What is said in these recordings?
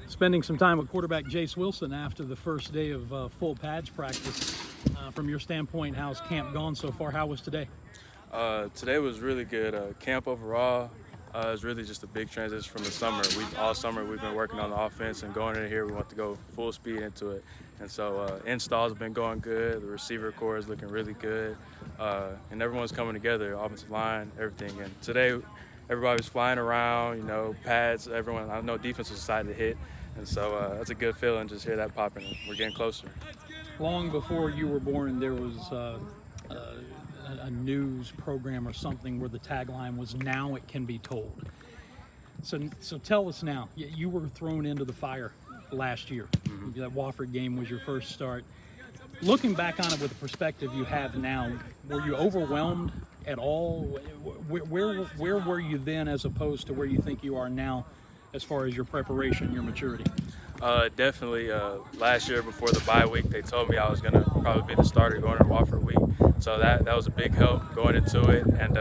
Spending some time with quarterback Jace Wilson after the first day of full pads practice. From your standpoint, how's camp gone so far? How was today? Today was really good. Camp overall is really just a big transition from the summer. All summer we've been working on the offense, and going in here we want to go full speed into it. And so installs have been going good. The receiver core is looking really good, and everyone's coming together. Offensive line, everything. And today everybody was flying around. You know, pads. Everyone. I know defense was excited to hit, and so that's a good feeling. Just hear that popping. We're getting closer. Long before you were born, there was a news program or something where the tagline was "Now it can be told." So tell us now. You were thrown into the fire last year. Mm-hmm. That Wofford game was your first start. Looking back on it with the perspective you have now, were you overwhelmed at all? Where were you then as opposed to where you think you are now as far as your preparation, your maturity? Definitely. Last year before the bye week, they told me I was going to probably be the starter going into Wofford week. So that was a big help going into it. And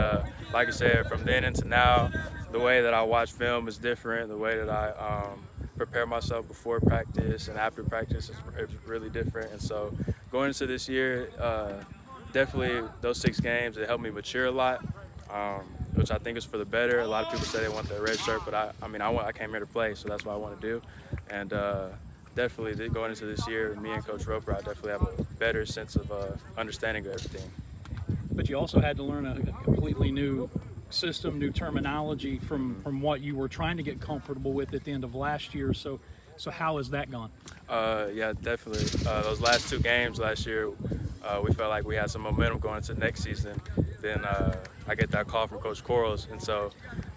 like I said, from then into now, the way that I watch film is different. The way that I prepare myself before practice and after practice is really different. And so going into this year, definitely those 6 games, it helped me mature a lot, which I think is for the better. A lot of people say they want the red shirt, but I came here to play, so that's what I want to do. And definitely going into this year, me and Coach Roper, I definitely have a better sense of understanding of everything. But you also had to learn a completely new system, new terminology from what you were trying to get comfortable with at the end of last year. So how has that gone? Yeah, definitely. Those last 2 games last year, we felt like we had some momentum going into next season. Then I get that call from Coach Quarles, and so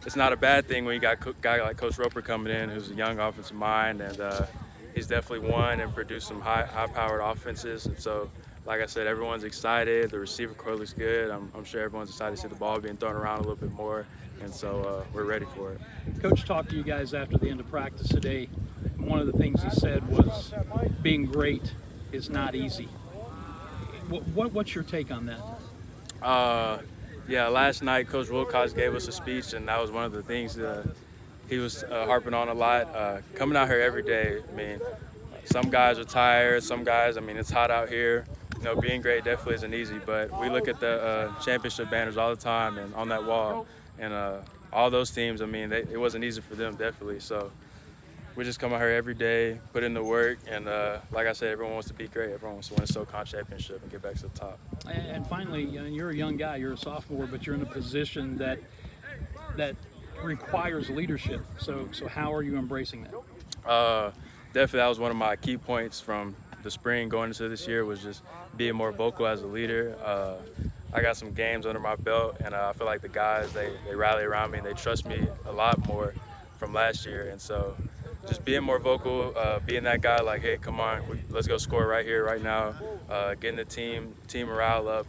it's not a bad thing when you got a guy like Coach Roper coming in, who's a young offensive mind, and he's definitely won and produced some high-powered offenses. And so, like I said, everyone's excited. The receiver core looks good. I'm sure everyone's excited to see the ball being thrown around a little bit more, and so we're ready for it. Coach talked to you guys after the end of practice today. One of the things he said was being great is not easy. What's your take on that? Yeah, last night Coach Wilcox gave us a speech, and that was one of the things he was harping on a lot. Coming out here every day, I mean, some guys are tired, some guys, it's hot out here. You know, being great definitely isn't easy, but we look at the championship banners all the time and on that wall, and all those teams, it wasn't easy for them, definitely. So we just come out here every day, put in the work, and like I said, everyone wants to be great. Everyone wants to win a SoCon championship and get back to the top. And finally, you're a young guy, you're a sophomore, but you're in a position that requires leadership. So how are you embracing that? Definitely, that was one of my key points from the spring going into this year, was just being more vocal as a leader. I got some games under my belt, and I feel like the guys, they rally around me and they trust me a lot more from last year. And so just being more vocal, being that guy like, hey, come on, let's go score right here, right now, getting the team morale up.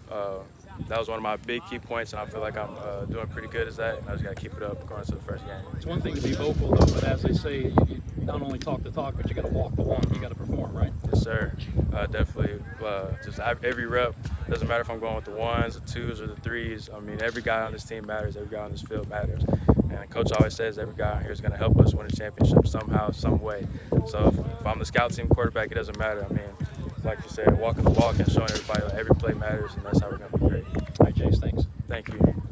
That was one of my big key points, and I feel like I'm doing pretty good as that, and I just got to keep it up going into the first game. It's one thing to be vocal, though, but as they say, you not only talk the talk, but you got to walk the walk. You got to perform, right? Yes, sir. Definitely. Just every rep. Doesn't matter if I'm going with the 1s, the 2s, or the 3s. Every guy on this team matters. Every guy on this field matters. And Coach always says every guy out here is going to help us win a championship somehow, some way. So if I'm the scout team quarterback, it doesn't matter. Like you said, walking the walk and showing everybody every play matters, and that's how we're going to be great. All right, Jace, thanks. Thank you.